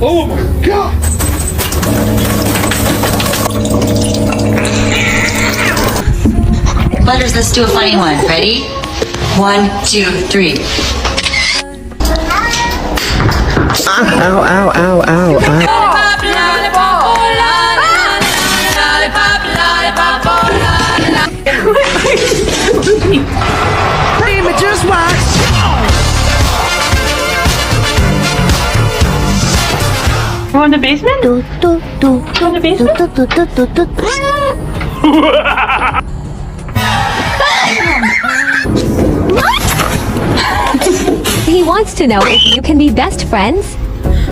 Oh my god! Butters, let's do a funny one. Ready? 1, 2, 3. Ow, ow, ow, ow, ow. Just watch. Go in the basement? Go in the basement? He wants to know if you can be best friends.